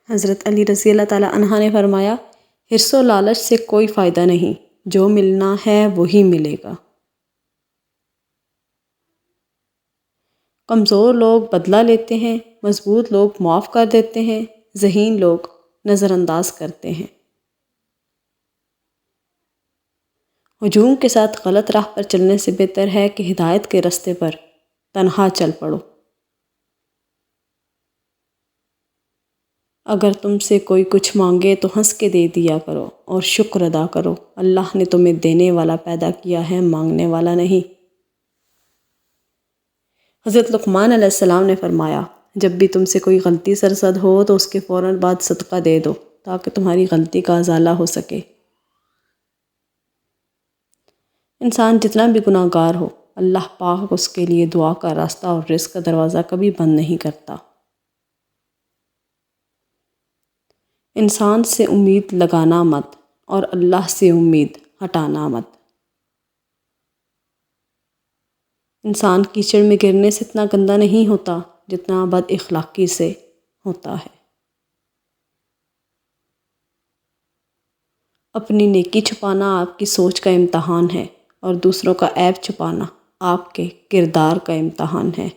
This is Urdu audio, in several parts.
حضرت علی رضی اللہ تعالیٰ عنہ نے فرمایا، حرص و لالچ سے کوئی فائدہ نہیں، جو ملنا ہے وہی ملے گا۔ کمزور لوگ بدلہ لیتے ہیں، مضبوط لوگ معاف کر دیتے ہیں، ذہین لوگ نظر انداز کرتے ہیں۔ ہجوم کے ساتھ غلط راہ پر چلنے سے بہتر ہے کہ ہدایت کے راستے پر تنہا چل پڑو۔ اگر تم سے کوئی کچھ مانگے تو ہنس کے دے دیا کرو اور شکر ادا کرو، اللہ نے تمہیں دینے والا پیدا کیا ہے، مانگنے والا نہیں۔ حضرت لقمان علیہ السلام نے فرمایا، جب بھی تم سے کوئی غلطی سرزد ہو تو اس کے فوراً بعد صدقہ دے دو تاکہ تمہاری غلطی کا ازالہ ہو سکے۔ انسان جتنا بھی گناہ گار ہو، اللہ پاک اس کے لیے دعا کا راستہ اور رزق کا دروازہ کبھی بند نہیں کرتا۔ انسان سے امید لگانا مت اور اللہ سے امید ہٹانا مت۔ انسان کیچڑ میں گرنے سے اتنا گندا نہیں ہوتا جتنا بد اخلاقی سے ہوتا ہے۔ اپنی نیکی چھپانا آپ کی سوچ کا امتحان ہے اور دوسروں کا عیب چھپانا آپ کے کردار کا امتحان ہے۔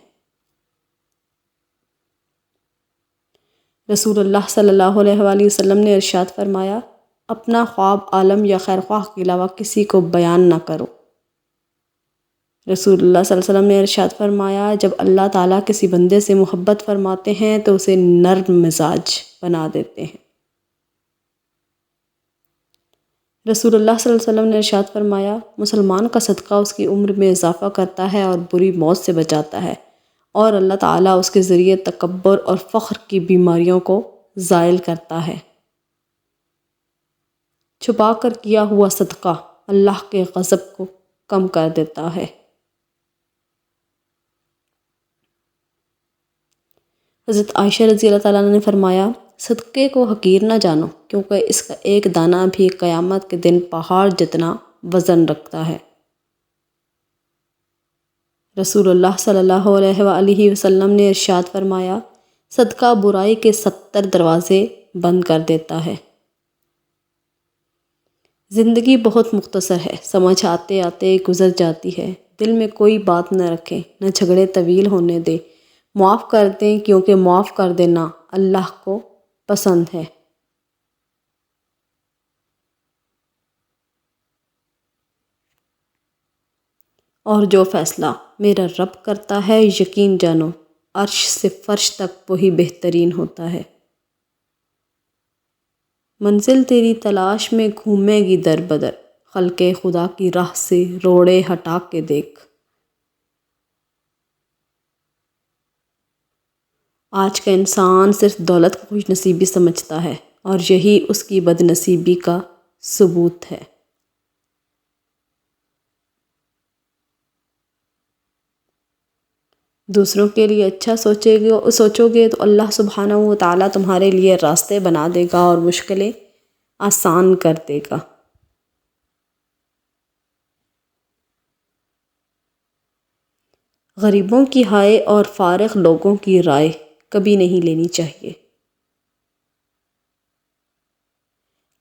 رسول اللہ صلی اللہ علیہ وآلہ وسلم نے ارشاد فرمایا، اپنا خواب عالم یا خیر خواہ کے علاوہ کسی کو بیان نہ کرو۔ رسول اللہ صلی اللہ علیہ وسلم نے ارشاد فرمایا، جب اللہ تعالیٰ کسی بندے سے محبت فرماتے ہیں تو اسے نرم مزاج بنا دیتے ہیں۔ رسول اللہ صلی اللہ علیہ وسلم نے ارشاد فرمایا، مسلمان کا صدقہ اس کی عمر میں اضافہ کرتا ہے اور بری موت سے بچاتا ہے، اور اللہ تعالیٰ اس کے ذریعے تکبر اور فخر کی بیماریوں کو زائل کرتا ہے۔ چھپا کر کیا ہوا صدقہ اللہ کے غضب کو کم کر دیتا ہے۔ حضرت عائشہ رضی اللہ تعالیٰ عنہ نے فرمایا، صدقے کو حقیر نہ جانو کیونکہ اس کا ایک دانہ بھی قیامت کے دن پہاڑ جتنا وزن رکھتا ہے۔ رسول اللہ صلی اللہ علیہ وآلہ وسلم نے ارشاد فرمایا، صدقہ برائی کے 70 دروازے بند کر دیتا ہے۔ زندگی بہت مختصر ہے، سمجھ آتے آتے گزر جاتی ہے۔ دل میں کوئی بات نہ رکھیں، نہ جھگڑے طویل ہونے دیں، معاف کر دیں کیونکہ معاف کر دینا اللہ کو پسند ہے۔ اور جو فیصلہ میرا رب کرتا ہے، یقین جانو عرش سے فرش تک وہی بہترین ہوتا ہے۔ منزل تیری تلاش میں گھومے گی در بدر، خلق خدا کی راہ سے روڑے ہٹا کے دیکھ۔ آج کا انسان صرف دولت کو خوش نصیبی سمجھتا ہے اور یہی اس کی بد نصیبی کا ثبوت ہے۔ دوسروں کے لیے اچھا سوچو گے تو اللہ سبحانہ و تعالیٰ تمہارے لیے راستے بنا دے گا اور مشکلیں آسان کر دے گا۔ غریبوں کی ہائے اور فارغ لوگوں کی رائے کبھی نہیں لینی چاہیے۔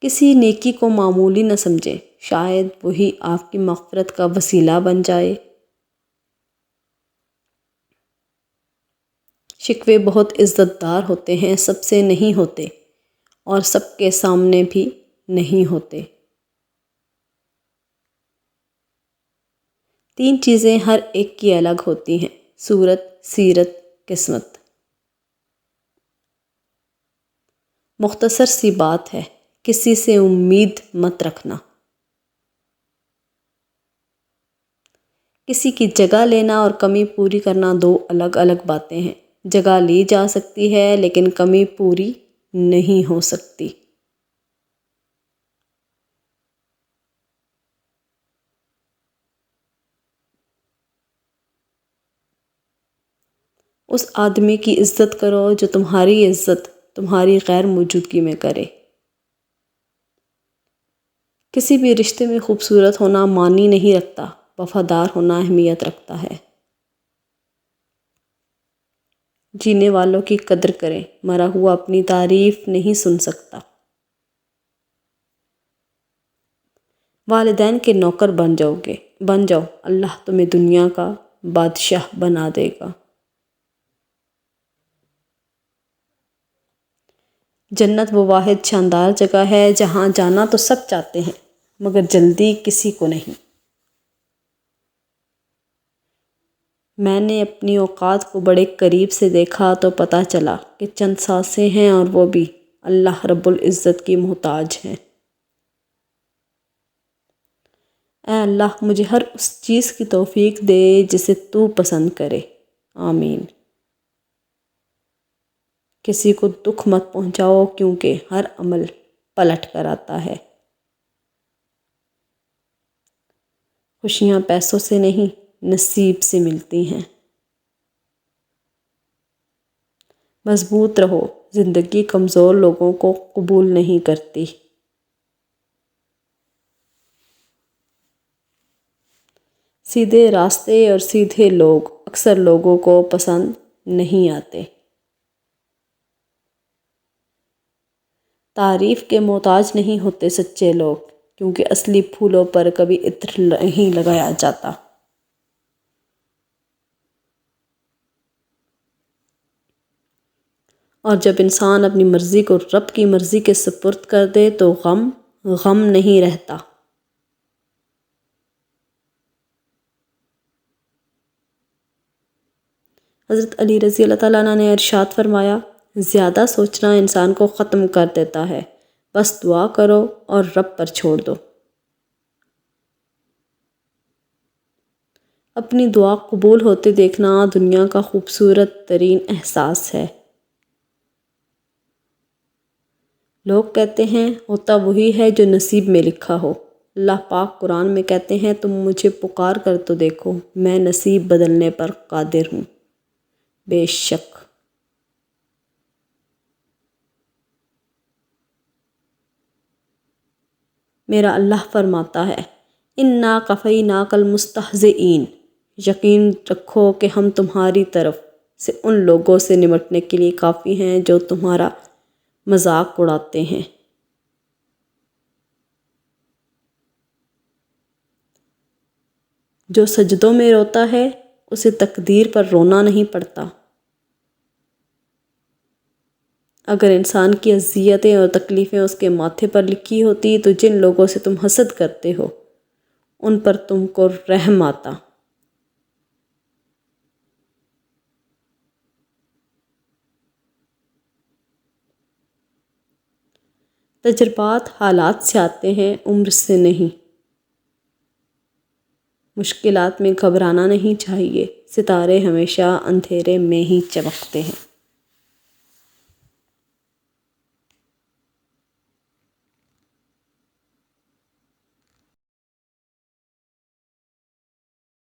کسی نیکی کو معمولی نہ سمجھیں، شاید وہی آپ کی مغفرت کا وسیلہ بن جائے۔ شکوے بہت عزت دار ہوتے ہیں، سب سے نہیں ہوتے اور سب کے سامنے بھی نہیں ہوتے۔ 3 چیزیں ہر ایک کی الگ ہوتی ہیں: صورت، سیرت، قسمت۔ مختصر سی بات ہے، کسی سے امید مت رکھنا۔ کسی کی جگہ لینا اور کمی پوری کرنا 2 الگ الگ باتیں ہیں۔ جگہ لی جا سکتی ہے لیکن کمی پوری نہیں ہو سکتی۔ اس آدمی کی عزت کرو جو تمہاری عزت تمہاری غیر موجودگی میں کرے۔ کسی بھی رشتے میں خوبصورت ہونا معنی نہیں رکھتا، وفادار ہونا اہمیت رکھتا ہے۔ جینے والوں کی قدر کریں، مرا ہوا اپنی تعریف نہیں سن سکتا۔ والدین کے نوکر بن جاؤ، اللہ تمہیں دنیا کا بادشاہ بنا دے گا۔ جنت وہ واحد شاندار جگہ ہے جہاں جانا تو سب چاہتے ہیں مگر جلدی کسی کو نہیں۔ میں نے اپنی اوقات کو بڑے قریب سے دیکھا تو پتہ چلا کہ چند سانسیں ہیں اور وہ بھی اللہ رب العزت کی محتاج ہیں۔ اے اللہ مجھے ہر اس چیز کی توفیق دے جسے تو پسند کرے، آمین۔ کسی کو دکھ مت پہنچاؤ کیونکہ ہر عمل پلٹ کر آتا ہے۔ خوشیاں پیسوں سے نہیں نصیب سے ملتی ہیں۔ مضبوط رہو، زندگی کمزور لوگوں کو قبول نہیں کرتی۔ سیدھے راستے اور سیدھے لوگ اکثر لوگوں کو پسند نہیں آتے۔ تعریف کے محتاج نہیں ہوتے سچے لوگ، کیونکہ اصلی پھولوں پر کبھی عطر نہیں لگایا جاتا۔ اور جب انسان اپنی مرضی کو رب کی مرضی کے سپرد کر دے تو غم نہیں رہتا۔ حضرت علی رضی اللہ تعالیٰ عنہ نے ارشاد فرمایا، زیادہ سوچنا انسان کو ختم کر دیتا ہے، بس دعا کرو اور رب پر چھوڑ دو۔ اپنی دعا قبول ہوتے دیکھنا دنیا کا خوبصورت ترین احساس ہے۔ لوگ کہتے ہیں ہوتا وہی ہے جو نصیب میں لکھا ہو۔ اللہ پاک قرآن میں کہتے ہیں تم مجھے پکار کر تو دیکھو، میں نصیب بدلنے پر قادر ہوں۔ بے شک میرا اللہ فرماتا ہے، اِنَّا کَفَيْنَاكَ الْمُسْتَهْزِئِينَ، یقین رکھو کہ ہم تمہاری طرف سے ان لوگوں سے نمٹنے کے لیے کافی ہیں جو تمہارا مذاق اڑاتے ہیں۔ جو سجدوں میں روتا ہے اسے تقدیر پر رونا نہیں پڑتا۔ اگر انسان کی اذیتیں اور تکلیفیں اس کے ماتھے پر لکھی ہوتی تو جن لوگوں سے تم حسد کرتے ہو ان پر تم کو رحم آتا۔ تجربات حالات سے آتے ہیں، عمر سے نہیں۔ مشکلات میں گھبرانا نہیں چاہیے، ستارے ہمیشہ اندھیرے میں ہی چمکتے ہیں۔